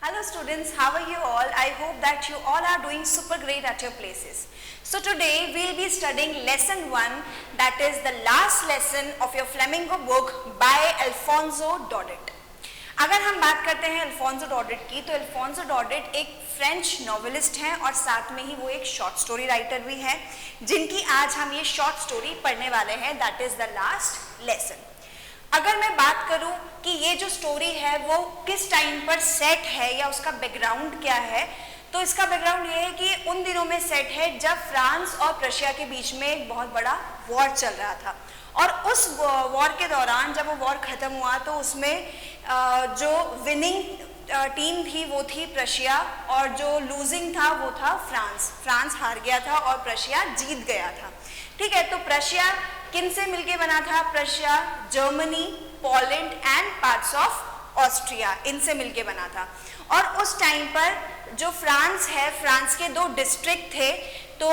Hello students, how are you all? I hope that you all are doing super great at your places. So today we will be studying lesson 1, that is the last lesson of your Flamingo book by Alfonso Daudet. अगर हम बात करते हैं Alfonso डॉडेट की, तो Alfonso डॉडेट एक French novelist हैं और साथ में ही वो एक शॉर्ट स्टोरी राइटर भी हैं, जिनकी आज हम ये शॉर्ट स्टोरी पढ़ने वाले हैं, that is the last lesson. अगर मैं बात करूं कि ये जो स्टोरी है वो किस टाइम पर सेट है या उसका बैकग्राउंड क्या है, तो इसका बैकग्राउंड ये है कि उन दिनों में सेट है जब फ्रांस और रशिया के बीच में एक बहुत बड़ा वॉर चल रहा था। और उस वॉर के दौरान जब वो वॉर ख़त्म हुआ तो उसमें जो विनिंग टीम थी वो थी रशिया और जो लूजिंग था वो था फ्रांस। फ्रांस हार गया था और रशिया जीत गया था। ठीक है, तो रशिया किन से मिलके बना था? Russia, Germany, Poland and parts of Austria, इनसे मिलके बना था। और उस टाइम पर जो फ्रांस है, फ्रांस के 2 डिस्ट्रिक्ट थे, तो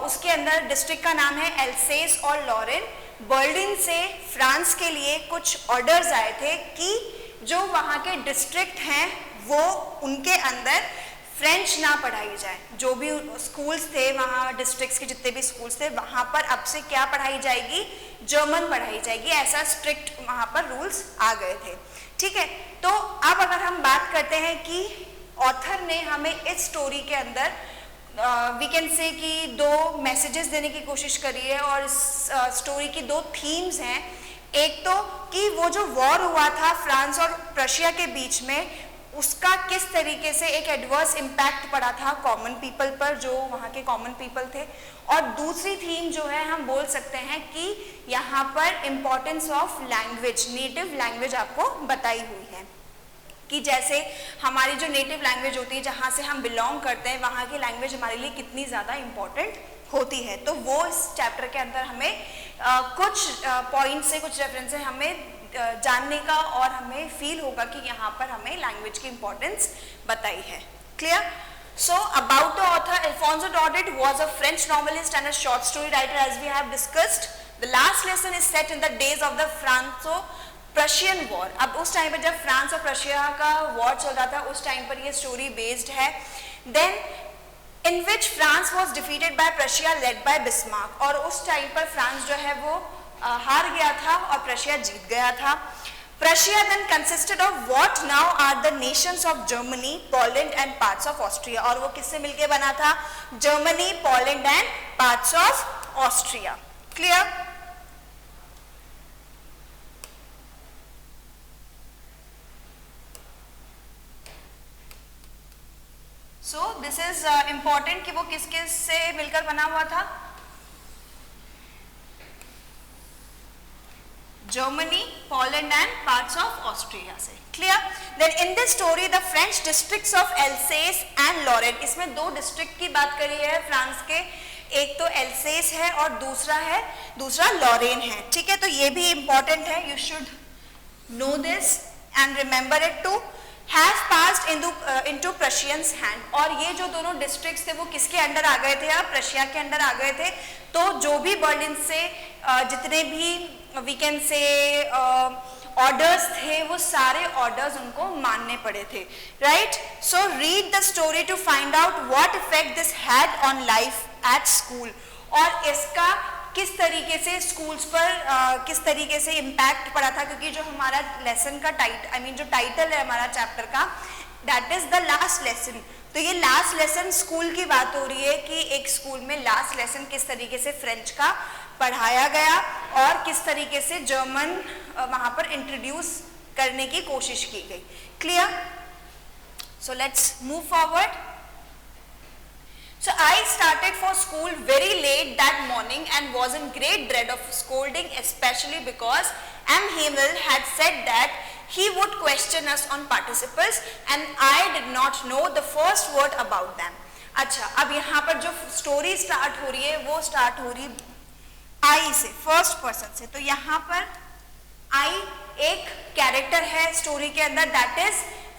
उसके अंदर डिस्ट्रिक्ट का नाम है एल्सेस और लॉरेन। बर्लिन से फ्रांस के लिए कुछ ऑर्डर्स आए थे कि जो वहाँ के डिस्ट्रिक्ट हैं वो उनके अंदर फ्रेंच ना पढ़ाई जाए। जो भी स्कूल्स थे वहाँ, डिस्ट्रिक्ट्स के जितने भी स्कूल्स थे, वहाँ पर अब से क्या पढ़ाई जाएगी? जर्मन पढ़ाई जाएगी। ऐसा स्ट्रिक्ट वहाँ पर रूल्स आ गए थे। ठीक है, तो अब अगर हम बात करते हैं कि ऑथर ने हमें इस स्टोरी के अंदर वी कैन से कि 2 मैसेजेस देने की कोशिश करी है और इस स्टोरी की 2 थीम्स हैं। एक तो कि वो जो वॉर हुआ था फ्रांस और रशिया के बीच में, उसका किस तरीके से एक एडवर्स इम्पैक्ट पड़ा था कॉमन पीपल पर, जो वहाँ के कॉमन पीपल थे। और दूसरी थीम जो है हम बोल सकते हैं कि यहाँ पर importance of language, native language आपको बताई हुई है कि जैसे हमारी जो नेटिव लैंग्वेज होती है, जहाँ से हम बिलोंग करते हैं, वहाँ की लैंग्वेज हमारे लिए कितनी ज़्यादा इम्पॉर्टेंट होती है। तो वो इस चैप्टर के अंदर हमें कुछ पॉइंट से, कुछ रेफरेंस से हमें जानने का और हमें फील होगा कि यहाँ पर हमें लैंग्वेज की इम्पोर्टेंस बताई है। Clear? So about the author, Alfonso Daudet was a French novelist and a short story writer, as we have discussed. The last lesson is set in the days of the Franco-Prussian War. अब उस time पर जब France और Russia का war चल रहा था, उस टाइम पर ये स्टोरी बेस्ड है। Then in which France was defeated by Prussia led by Bismarck, और उस टाइम पर फ्रांस जो है वो हार गया था और रशिया जीत गया था। Prussia then consisted of what now are the nations of Germany, Poland and parts of Austria, और वो किससे मिलके बना था? Germany, Poland and parts of Austria. Clear? So this is important कि वो किस किस से मिलकर बना हुआ था? Germany, Poland and parts of Austria से। Clear? Then in this story the French districts of Alsace and Lorraine, इसमें 2 डिस्ट्रिक्ट की बात करी है फ्रांस के, एक तो एल्सेस है और दूसरा लॉरेन है। ठीक है, तो ये भी इंपॉर्टेंट है, you should know this and remember it too. Have passed into Prussians hand, और ये जो दोनों डिस्ट्रिक्ट्स थे वो किसके अंडर आ गए थे? अब रशिया के अंदर आ गए थे। तो जो भी बर्लिन से जितने भी वी कैन से ऑर्डर्स थे, वो सारे ऑर्डर्स उनको मानने पड़े थे। Right? So read the story to find out what effect this had on life at school, और इसका किस तरीके से स्कूल्स पर किस तरीके से इम्पैक्ट पड़ा था, क्योंकि जो हमारा लेसन का जो टाइटल है हमारा चैप्टर का, that is the last lesson. तो ये लास्ट लेसन स्कूल की बात हो रही है कि एक स्कूल में लास्ट लेसन किस तरीके से फ्रेंच का पढ़ाया गया और किस तरीके से जर्मन वहाँ पर इंट्रोड्यूस करने की कोशिश की गई। Clear? So let's move forward. So I started for school very late that morning and was in great dread of scolding, especially because M. Hamel had said that he would question us on participles and I did not know the first word about them. अच्छा, अब यहाँ पर जो story start हो रही है वो start हो रही आई से, फर्स्ट पर्सन से। तो यहाँ पर आई एक कैरेक्टर है स्टोरी के अंदर, that is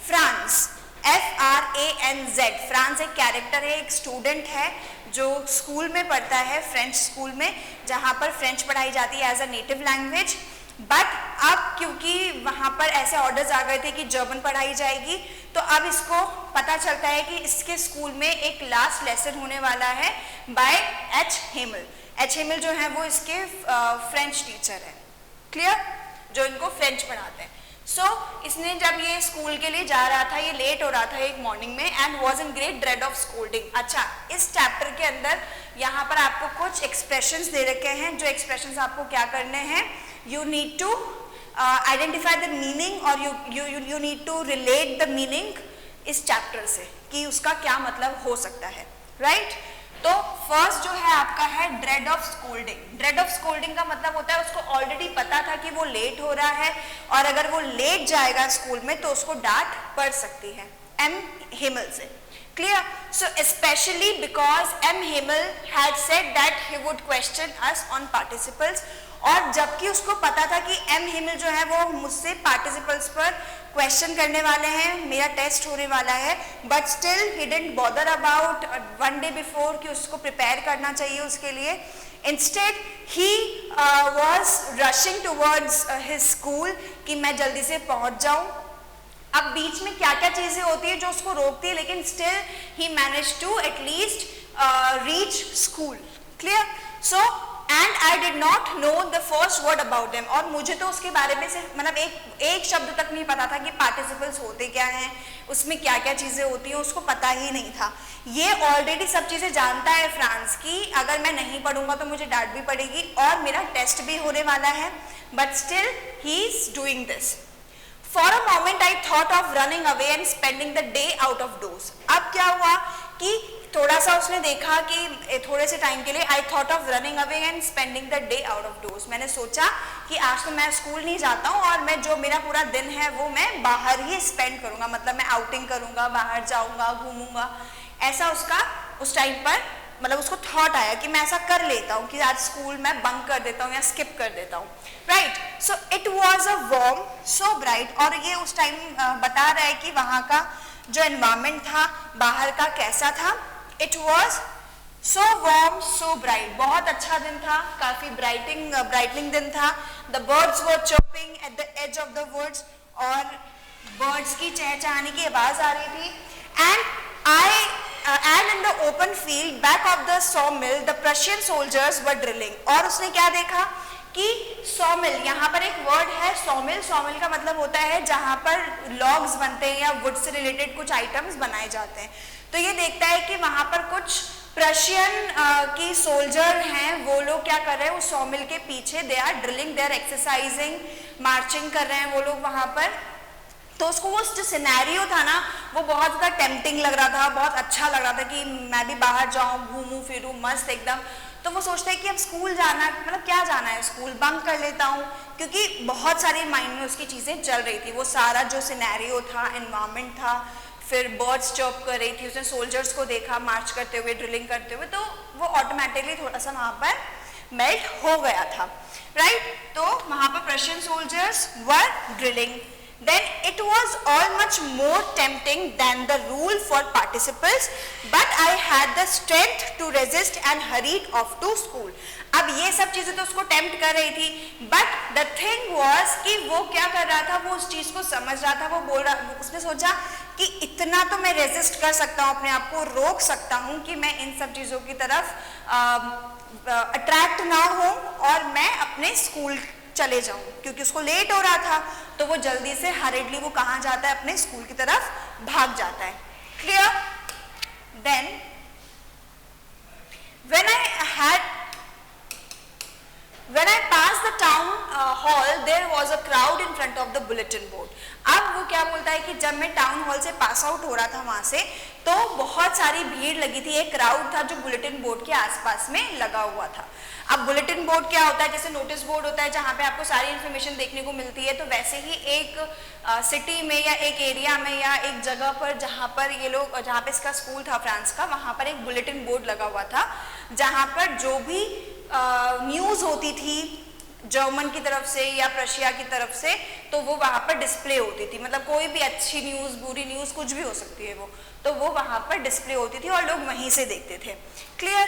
France, FRANZ। France एक कैरेक्टर है, एक स्टूडेंट है जो स्कूल में पढ़ता है, फ्रेंच स्कूल में, जहाँ पर फ्रेंच पढ़ाई जाती है as a native language. But अब क्योंकि वहाँ पर ऐसे ऑर्डर्स आ गए थे कि जर्मन पढ़ाई जाएगी, तो अब इसको पता चलता है कि इसके स्कूल में एक लास्ट लेसन होने वाला है by H Hemal. H Hemal जो है वो इसके फ्रेंच टीचर है, क्लियर, जो इनको फ्रेंच पढ़ाते हैं। सो इसने जब ये स्कूल के लिए जा रहा था, ये लेट हो रहा था एक मॉर्निंग में, and was in great dread of scolding. अच्छा, इस चैप्टर के अंदर यहाँ पर आपको कुछ एक्सप्रेशंस दे रखे हैं, जो एक्सप्रेशंस आपको क्या करने हैं, you need to identify the meaning और you need to relate the meaning इस चैप्टर से कि उसका क्या मतलब हो सकता है, राइट। तो फर्स्ट जो है आपका है dread of scolding. Dread of scolding का मतलब होता है उसको ऑलरेडी पता था कि वो लेट हो रहा है और अगर वो लेट जाएगा स्कूल में तो उसको डांट पड़ सकती है एम हेमल से, clear. So specially because M Hamel had said that he would question us on participles, और जबकि उसको पता था कि एम हेमल जो है वो मुझसे पार्टिसिपल्स पर क्वेश्चन करने वाले हैं, मेरा टेस्ट होने वाला है, but still he didn't bother about one day before कि उसको प्रिपेयर करना चाहिए उसके लिए। Instead he was rushing towards his school कि मैं जल्दी से पहुंच जाऊं। अब बीच में क्या क्या चीजें होती है जो उसको रोकती है, लेकिन still he manage to at least reach school, clear. So and I did not know the first word about them, और मुझे तो उसके बारे में सिर्फ मतलब एक शब्द तक नहीं पता था कि पार्टिसिपल्स होते क्या हैं, उसमें क्या क्या चीजें होती हैं, उसको पता ही नहीं था। ये ऑलरेडी सब चीजें जानता है फ्रांस की, अगर मैं नहीं पढ़ूंगा तो मुझे डांट भी पड़ेगी और मेरा टेस्ट भी होने वाला है, but still he is doing this. For a moment I thought of running away and spending the day out of doors. अब क्या हुआ कि थोड़ा सा उसने देखा कि थोड़े से टाइम के लिए I thought of running away and spending the day out of doors. मैंने सोचा कि आज तो मैं स्कूल नहीं जाता हूँ और मैं जो मेरा पूरा दिन है वो मैं बाहर ही स्पेंड करूँगा, मतलब मैं आउटिंग करूँगा, बाहर जाऊँगा, घूमूंगा, ऐसा उसका उस टाइम पर मतलब उसको थॉट आया कि मैं ऐसा कर लेता हूँ कि आज स्कूल मैं बंक कर देता हूँ या स्किप कर देता हूँ, right. So it was a warm so bright, और ये उस टाइम बता रहा है कि वहाँ का जो एनवायरमेंट था बाहर का कैसा था। It was so warm so bright, बहुत अच्छा दिन था, काफी ब्राइटनिंग दिन था। The birds were chirping at the edge of the woods, और बर्ड्स की चहचहाने की आवाज आ रही थी। And in the open field back of the sawmill the Prussian soldiers were drilling। और उसने क्या देखा कि sawmill, यहाँ पर एक वर्ड है sawmill, sawmill का मतलब होता है जहाँ पर logs बनते हैं या wood से related कुछ आइटम्स बनाए जाते हैं। तो ये देखता है कि वहाँ पर कुछ प्रशियन की सोल्जर हैं, वो लोग क्या कर रहे हैं, उस sawmill के पीछे they are drilling, they are exercising, marching कर रहे हैं वो लोग वहाँ पर। तो उसको वो जो सिनेरियो था ना वो बहुत ज़्यादा टेम्पटिंग लग रहा था, बहुत अच्छा लग रहा था कि मैं भी बाहर जाऊँ, घूमूं फिरूं मस्त एकदम। तो वो सोचता है कि अब स्कूल जाना, मतलब क्या जाना है, स्कूल बंक कर लेता हूँ, क्योंकि बहुत सारी माइंड में उसकी चीज़ें चल रही थी। वो सारा जो सिनेरियो था, एनवायरनमेंट था, फिर बर्ड्स चॉप कर रही थी, उसने सोल्जर्स को देखा मार्च करते हुए, ड्रिलिंग करते हुए, तो वो ऑटोमेटिकली थोड़ा सा वहाँ पर मेल्ट हो गया था, राइट। तो वहाँ पर Prussian soldiers were drilling. Then it was all much more tempting than the rule for participants, but I had the strength to resist and hurried off to school। अब ये सब चीजें तो उसको टेम्प्ट कर रही थी, but the thing was कि वो क्या कर रहा था, वो उस चीज को समझ रहा था, वो बोल रहा, उसने सोचा कि इतना तो मैं रेजिस्ट कर सकता हूँ, अपने आप को रोक सकता हूँ कि मैं इन सब चीजों की तरफ अट्रैक्ट ना हूँ और मैं अपने स्कूल चले जाऊं, क्योंकि उसको लेट हो रहा था। तो वो जल्दी से हरेडली वो कहाँ जाता है, अपने स्कूल की तरफ भाग जाता है, clear. Then when I passed the town hall there was a crowd in front of the bulletin board। अब वो क्या बोलता है कि जब मैं टाउन हॉल से पास आउट हो रहा था वहां से, तो बहुत सारी भीड़ लगी थी, एक क्राउड था जो बुलेटिन बोर्ड के आसपास में लगा हुआ था। अब बुलेटिन बोर्ड क्या होता है, जैसे नोटिस बोर्ड होता है जहाँ पे आपको सारी इन्फॉर्मेशन देखने को मिलती है, तो वैसे ही एक सिटी में या एक एरिया में या एक जगह पर जहाँ पर ये लोग, जहाँ पे इसका स्कूल था फ्रांस का, वहाँ पर एक बुलेटिन बोर्ड लगा हुआ था जहाँ पर जो भी न्यूज़ होती थी जर्मन की तरफ से या प्रशिया की तरफ से, तो वो वहाँ पर डिस्प्ले होती थी। मतलब कोई भी अच्छी न्यूज़, बुरी न्यूज़, कुछ भी हो सकती है वो, तो वो वहाँ पर डिस्प्ले होती थी और लोग वहीं से देखते थे, क्लियर।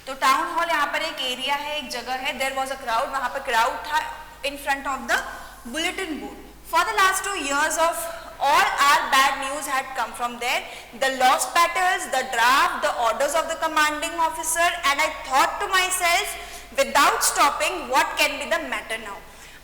तो टाउन हॉल यहाँ पर एक एरिया है, एक जगह है, देयर वाज अ क्राउड, वहाँ पर क्राउड था in front of the bulletin board. For the last 2 years of all our bad news had come from there, the lost battles, the draft, the orders of the commanding officer, and I thought to myself without stopping, what can be the matter now?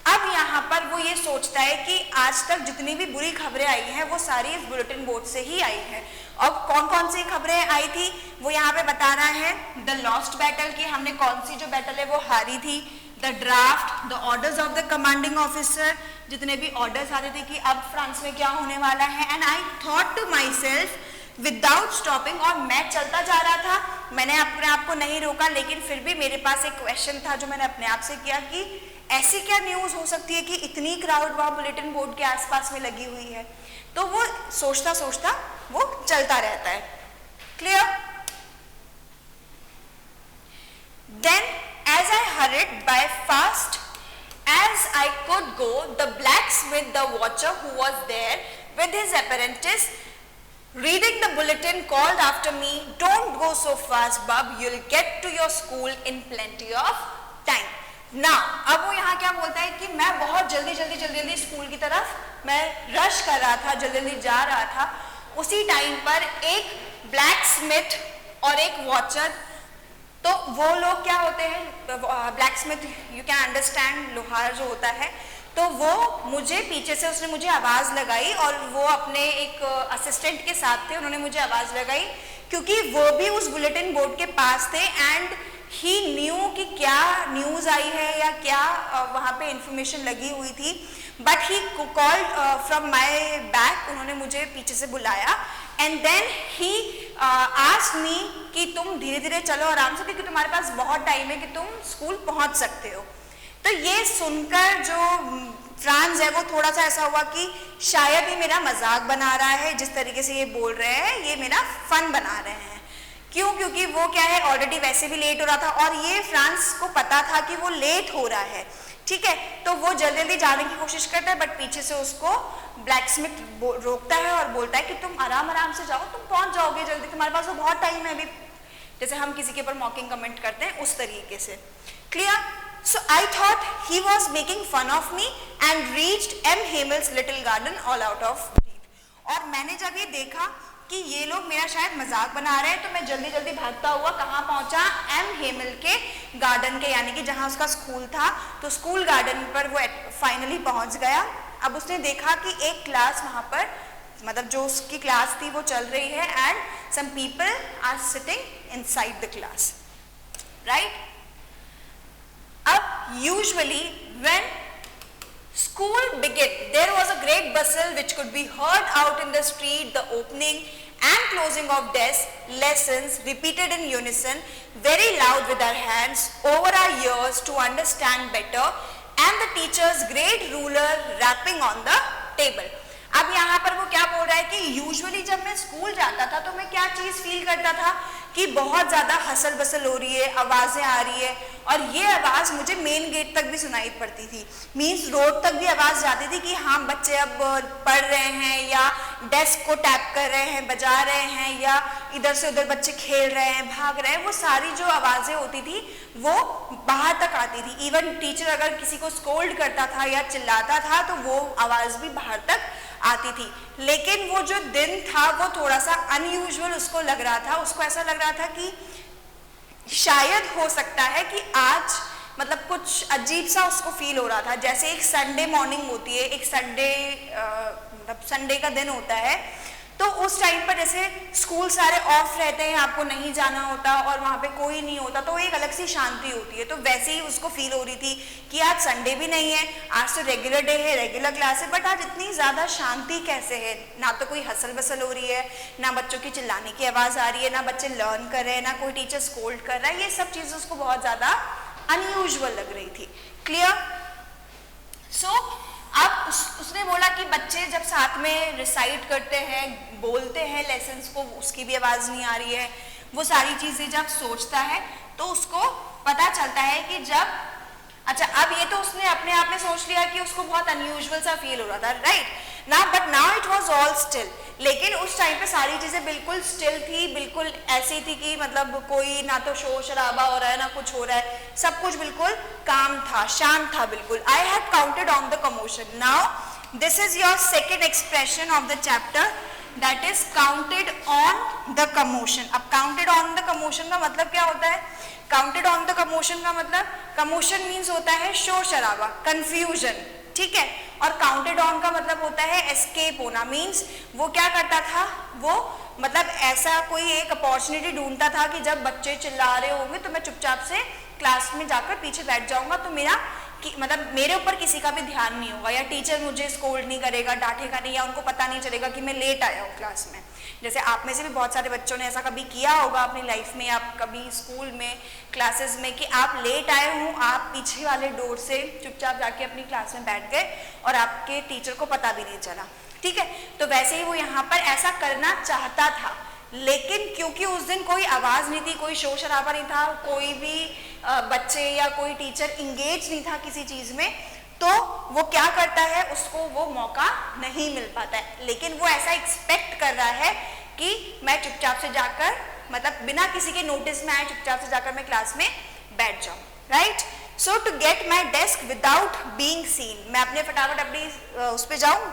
अब यहाँ पर वो ये सोचता है कि आज तक जितनी भी बुरी खबरें आई हैं वो सारी इस बुलेटिन बोर्ड से ही आई है। और कौन कौन सी खबरें आई थी वो यहाँ पे बता रहा है। द लॉस्ट बैटल की हमने कौन सी जो बैटल है वो हारी थी, the draft, the orders of the commanding officer, जितने भी ऑर्डर्स आते थे कि अब फ्रांस में क्या होने वाला है। And I thought to myself without stopping, और मैं चलता जा रहा था, मैंने अपने आप को नहीं रोका, लेकिन फिर भी मेरे पास एक क्वेश्चन था जो मैंने अपने आप से किया कि ऐसी क्या न्यूज़ हो सकती है कि इतनी क्राउड वहाँ बुलेटिन बोर्ड के आसपास में लगी हुई है। तो वो सोचता सोचता वो चलता रहता है। Clear? Then as I hurried by fast as I could go, the blacksmith, the watcher who was there with his apprentice reading the bulletin, called after me, don't go so fast bub, you'll get to your school in plenty of time. Now अब वो यहाँ क्या बोलता है कि मैं बहुत जल्दी स्कूल की तरफ मैं रश कर रहा था, जल्दी जा रहा था। उसी टाइम पर एक ब्लैकस्मिथ और एक वॉचर, तो वो लोग क्या होते हैं, ब्लैकस्मिथ यू कैन अंडरस्टैंड, लोहार जो होता है, तो वो मुझे पीछे से उसने मुझे आवाज़ लगाई और वो अपने एक असिस्टेंट के साथ थे, उन्होंने मुझे आवाज़ लगाई क्योंकि वो भी उस बुलेटिन बोर्ड के पास थे एंड ही न्यू कि क्या न्यूज़ आई है या क्या वहाँ पे इंफॉर्मेशन लगी हुई थी। But he called from my back, उन्होंने मुझे पीछे से बुलाया and then he asked me कि तुम धीरे धीरे चलो आराम से, क्योंकि तुम्हारे पास बहुत टाइम है कि तुम स्कूल पहुंच सकते हो। तो ये सुनकर जो फ्रांस है वो थोड़ा सा ऐसा हुआ कि शायद ये मेरा मजाक बना रहा है, जिस तरीके से ये बोल रहे हैं ये मेरा फन बना रहे हैं। क्यों? क्योंकि वो क्या है, ऑलरेडी वैसे भी लेट हो रहा था और ये फ्रांस को पता था कि वो लेट हो रहा है। ठीक है, तो वो जल्दी जाने की कोशिश करता है, बट पीछे से उसको ब्लैकस्मिथ रोकता है और बोलता है कि तुम आराम से जाओ, तुम पहुंच जाओगे जल्दी, तुम्हारे पास तो बहुत टाइम है अभी। जैसे हम किसी के ऊपर मॉकिंग कमेंट करते हैं उस तरीके से। Clear? So I thought he was making fun of me and reached M Hamel's little garden all out of breath. और मैंने जब ये देखा कि ये लोग मेरा शायद मजाक बना रहे हैं, तो मैं जल्दी भागता हुआ कहाँ पहुंचा, एम हेमल के गार्डन के, यानी कि जहाँ उसका स्कूल था, तो स्कूल गार्डन पर वो फाइनली पहुंच गया। अब उसने देखा कि एक क्लास वहाँ पर, मतलब जो उसकी क्लास थी वो चल रही है and some people are sitting inside the class, right. अब usually when school began, there was a great bustle which could be heard out in the street, the opening and closing of desks, lessons repeated in unison, very loud with our hands over our ears to understand better, and the teacher's great ruler rapping on the table. अब यहाँ पर वो क्या बोल रहा है कि usually जब मैं स्कूल जाता था तो मैं क्या चीज़ फील करता था कि बहुत ज़्यादा हसल बसल हो रही है, आवाज़ें आ रही है, और ये आवाज़ मुझे मेन गेट तक भी सुनाई पड़ती थी। मीन्स रोड तक भी आवाज़ जाती थी कि हाँ बच्चे अब पढ़ रहे हैं या डेस्क को टैप कर रहे हैं, बजा रहे हैं, या इधर से उधर बच्चे खेल रहे हैं, भाग रहे हैं। वो सारी जो आवाज़ें होती थी वो बाहर तक आती थी। इवन टीचर अगर किसी को स्कोल्ड करता था या चिल्लाता था तो वो आवाज़ भी बाहर तक आती थी। लेकिन वो जो दिन था वो थोड़ा सा अनयूजुअल उसको लग रहा था। उसको ऐसा लग रहा था कि शायद हो सकता है कि आज मतलब कुछ अजीब सा उसको फील हो रहा था, जैसे एक संडे मॉर्निंग होती है, एक संडे मतलब संडे का दिन होता है, तो उस टाइम पर जैसे स्कूल सारे ऑफ रहते हैं, आपको नहीं जाना होता और वहाँ पे कोई नहीं होता, तो एक अलग सी शांति होती है। तो वैसे ही उसको फील हो रही थी कि आज संडे भी नहीं है, आज तो रेगुलर डे है, रेगुलर क्लास है, बट आज इतनी ज़्यादा शांति कैसे है। ना तो कोई हसल बसल हो रही है, ना बच्चों की चिल्लाने की आवाज़ आ रही है, ना बच्चे लर्न कर रहे हैं, ना कोई टीचर स्कोल्ड कर रहा है। ये सब चीज़ें उसको बहुत ज़्यादा अनयूजुअल लग रही थी। क्लियर? सो अब उसने बोला कि बच्चे जब साथ में रिसाइट करते हैं, बोलते हैं लेसन्स को, उसकी भी आवाज़ नहीं आ रही है। वो सारी चीज़ें जब सोचता है तो उसको पता चलता है कि जब अच्छा, अब ये तो उसने अपने आप में सोच लिया कि उसको बहुत अनयूजुअल सा फील हो रहा था, राइट ना, but now it was all still. लेकिन उस टाइम पे सारी चीज़ें बिल्कुल स्टिल थी, बिल्कुल ऐसी थी कि मतलब कोई ना तो शोर शराबा हो रहा है ना कुछ हो रहा है, सब कुछ बिल्कुल काम था, शांत था बिल्कुल। I had counted on the commotion. Now This is your second expression of the chapter, that is counted on the commotion. अब counted on the commotion का मतलब क्या होता है? Counted on the commotion का मतलब, commotion means होता है शोर शराबा, confusion, ठीक है, और counted on का मतलब होता है escape होना, means वो क्या करता था, वो मतलब ऐसा कोई एक अपॉर्चुनिटी ढूंढता था कि जब बच्चे चिल्ला रहे होंगे तो मैं चुपचाप से क्लास में जाकर पीछे बैठ जाऊंगा, तो मेरा मतलब मेरे ऊपर किसी का भी ध्यान नहीं होगा, या टीचर मुझे स्कोल्ड नहीं करेगा, डांटेगा नहीं, या उनको पता नहीं चलेगा कि मैं लेट आया हूँ क्लास में। जैसे आप में से भी बहुत सारे बच्चों ने ऐसा कभी किया होगा अपनी लाइफ में, आप कभी स्कूल में क्लासेस में, कि आप लेट आए हों, आप पीछे वाले डोर से चुपचाप जाके अपनी क्लास में बैठ गए और आपके टीचर को पता भी नहीं चला, ठीक है। तो वैसे ही वो यहाँ पर ऐसा करना चाहता था, लेकिन क्योंकि उस दिन कोई आवाज नहीं थी, कोई शोर शराबा नहीं था, कोई भी बच्चे या कोई टीचर इंगेज नहीं था किसी चीज में, तो वो क्या करता है, उसको वो मौका नहीं मिल पाता है। लेकिन वो ऐसा एक्सपेक्ट कर रहा है कि मैं चुपचाप से जाकर, मतलब बिना किसी के नोटिस में आए, चुपचाप से जाकर मैं क्लास में बैठ जाऊं, right. So to get my desk without being seen, मैं अपने फटाफट अपनी उस पे जाऊं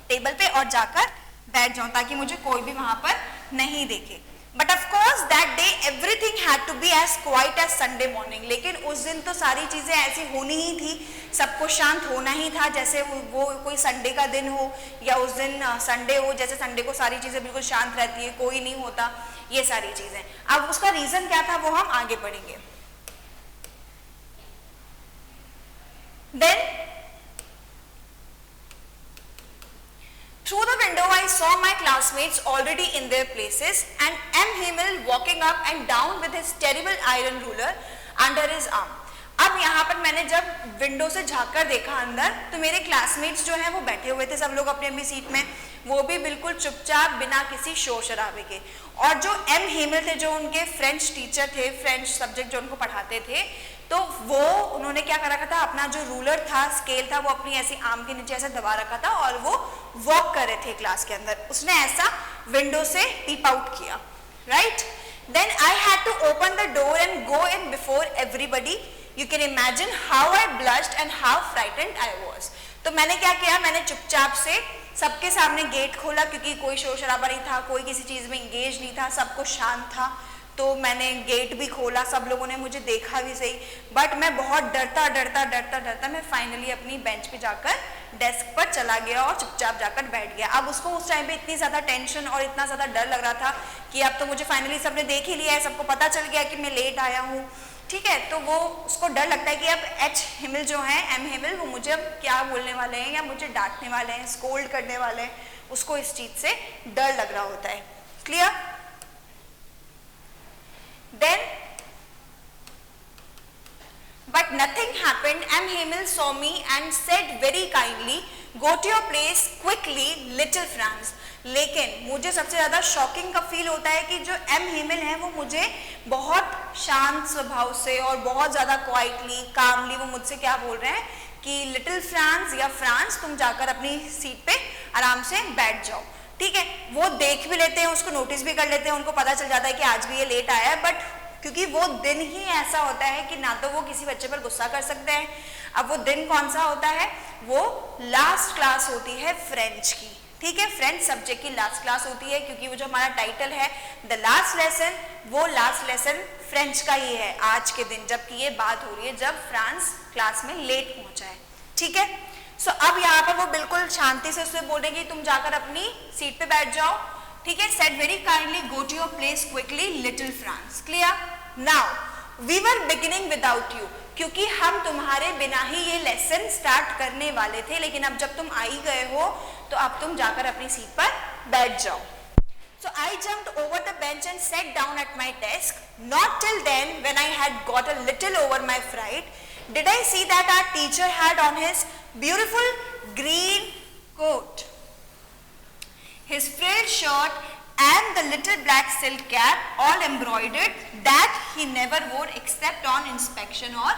टेबल पे और जाकर बैठ जाऊं ताकि मुझे कोई भी वहां पर नहीं देखे। But of course that day everything had to be as quiet as Sunday morning, लेकिन उस दिन तो सारी चीजें ऐसी होनी ही थी, सब कुछ शांत होना ही था, जैसे वो कोई संडे का दिन हो या उस दिन संडे हो, जैसे संडे को सारी चीजें बिल्कुल शांत रहती है, कोई नहीं होता, ये सारी चीजें। अब उसका रीजन क्या था वो हम आगे पढ़ेंगे। Then through the window I saw my classmates already in their places and M. Himmel walking up and down with his terrible iron ruler under his arm. अब यहाँ पर मैंने जब विंडो से झांककर देखा अंदर, तो मेरे क्लासमेट्स जो हैं वो बैठे हुए थे, सब लोग अपनी अपनी सीट में, वो भी बिल्कुल चुपचाप बिना किसी शोर शराबे के। और जो एम हेमल थे, जो उनके फ्रेंच टीचर थे, फ्रेंच सब्जेक्ट जो उनको पढ़ाते थे, तो वो उन्होंने क्या कर रखा था, अपना जो रूलर था, स्केल था, वो अपनी ऐसी आर्म के नीचे ऐसे दबा रखा था और वो वॉक कर रहे थे क्लास के अंदर। उसने ऐसा विंडो से पीप आउट किया, right. Then I had to open the door and go in before everybody. You can imagine how I blushed and how frightened I was. तो मैंने क्या किया, मैंने चुपचाप से सबके सामने गेट खोला, क्योंकि कोई शोर शराबा नहीं था, कोई किसी चीज में इंगेज नहीं था, सब कुछ शांत था, तो मैंने गेट भी खोला, सब लोगों ने मुझे देखा भी सही, बट मैं बहुत डरता मैं फाइनली अपनी बेंच पे जाकर डेस्क पर चला गया और चुपचाप जाकर बैठ गया। अब उसको उस टाइम पे इतनी ज्यादा टेंशन और इतना ज्यादा डर लग रहा था कि अब तो मुझे फाइनली सबने देख ही लिया है, सबको पता चल गया कि मैं लेट आया हूँ, ठीक है। तो वो उसको डर लगता है कि अब एच हिमल जो है, एम हिमल, वो मुझे अब क्या बोलने वाले हैं, या मुझे डांटने वाले हैं, स्कोल्ड करने वाले हैं, उसको इस चीज से डर लग रहा होता है। Clear? Then but nothing happened. M. Himmel saw me and said very kindly, go to your place quickly, little Franz. लेकिन मुझे सबसे ज्यादा शॉकिंग का फील होता है कि जो एम हिमल है वो मुझे बहुत शांत स्वभाव से और बहुत ज्यादा क्वाइटली, कामली वो मुझसे क्या बोल रहे हैं कि लिटिल फ्रांस या फ्रांस, तुम जाकर अपनी सीट पे आराम से बैठ जाओ, ठीक है। वो देख भी लेते हैं, उसको नोटिस भी कर लेते हैं, उनको पता चल जाता है कि आज भी ये लेट आया है, बट क्योंकि वो दिन ही ऐसा होता है कि ना तो वो किसी बच्चे पर गुस्सा कर सकते हैं। अब वो दिन कौन सा होता है, वो लास्ट क्लास होती है फ्रेंच की, ठीक है, फ्रेंच सब्जेक्ट की लास्ट क्लास होती है, क्योंकि वो जो हमारा टाइटल है द लास्ट लेसन, वो लास्ट लेसन फ्रेंच का ही है आज के दिन, जबकि ये बात हो रही है जब फ्रांस क्लास में लेट पहुंचा है, ठीक है। सो अब यहाँ पर वो बिल्कुल शांति से उससे बोलेंगे तुम जाकर अपनी सीट पे बैठ जाओ, ठीक है। Said very kindly, go to your place quickly, little France. Clear? Now we were beginning without you, क्योंकि हम तुम्हारे बिना ही ये लेसन स्टार्ट करने वाले थे, लेकिन अब जब तुम आ ही गए हो तो अब तुम जाकर अपनी सीट पर बैठ जाओ। So I jumped over the bench and sat down at my desk. Not till then, when I had got a little over my fright, did I see that our teacher had on his beautiful green coat, his frilled shirt and the little black silk cap all embroidered that he never wore except on inspection or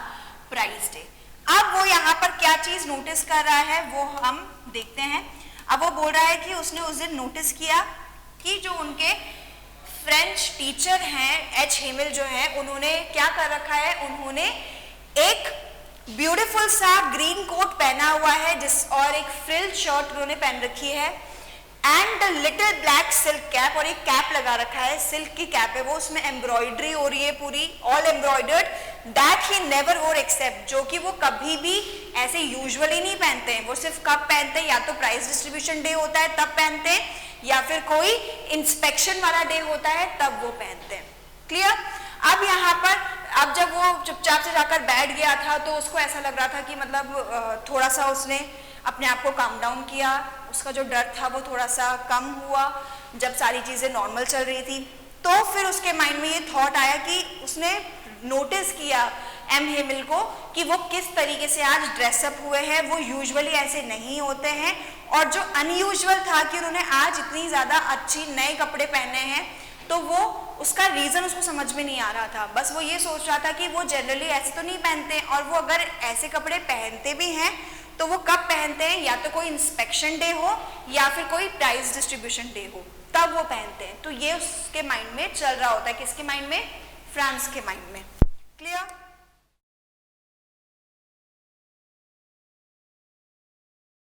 prize day. अब वो यहाँ पर क्या चीज notice कर रहा है वो हम देखते हैं। अब वो बोल रहा है कि उसने उस दिन नोटिस किया कि जो उनके फ्रेंच टीचर हैं, एच हिमल जो है, उन्होंने क्या कर रखा है, उन्होंने एक ब्यूटीफुल सा ग्रीन कोट पहना हुआ है और एक फ्रिल शर्ट उन्होंने पहन रखी है and little black silk cap, और एक कैप लगा रखा है, सिल्क की कैप है वो, उसमें एम्ब्रॉयडरी हो रही है पूरी, all embroidered, that he never वोर एक्सेप्ट, जो कि वो कभी भी ऐसे यूजुअली नहीं पहनते हैं, वो सिर्फ कब पहनते हैं, या तो प्राइस डिस्ट्रीब्यूशन डे होता है तब पहनते हैं, या फिर कोई इंस्पेक्शन वाला डे होता है तब वो पहनते हैं। क्लियर? अब यहाँ पर अब जब वो चुपचाप से जाकर बैठ गया था तो उसको ऐसा लग रहा था कि मतलब थोड़ा सा उसने अपने आप को काम डाउन किया, उसका जो डर था वो थोड़ा सा कम हुआ जब सारी चीज़ें नॉर्मल चल रही थी। तो फिर उसके माइंड में ये थॉट आया कि उसने नोटिस किया एम हेमिल को कि वो किस तरीके से आज ड्रेसअप हुए हैं, वो यूजुअली ऐसे नहीं होते हैं, और जो अनयूजुअल था कि उन्होंने आज इतनी ज़्यादा अच्छी नए कपड़े पहने हैं, तो वो उसका रीज़न उसको समझ में नहीं आ रहा था। बस वो ये सोच रहा था कि वो जनरली ऐसे तो नहीं पहनते, और वो अगर ऐसे कपड़े पहनते भी हैं तो वो कब पहनते हैं, या तो कोई इंस्पेक्शन डे हो या फिर कोई प्राइस डिस्ट्रीब्यूशन डे हो तब वो पहनते हैं। तो ये उसके माइंड में चल रहा होता है, किसके माइंड में? फ्रांस के माइंड में।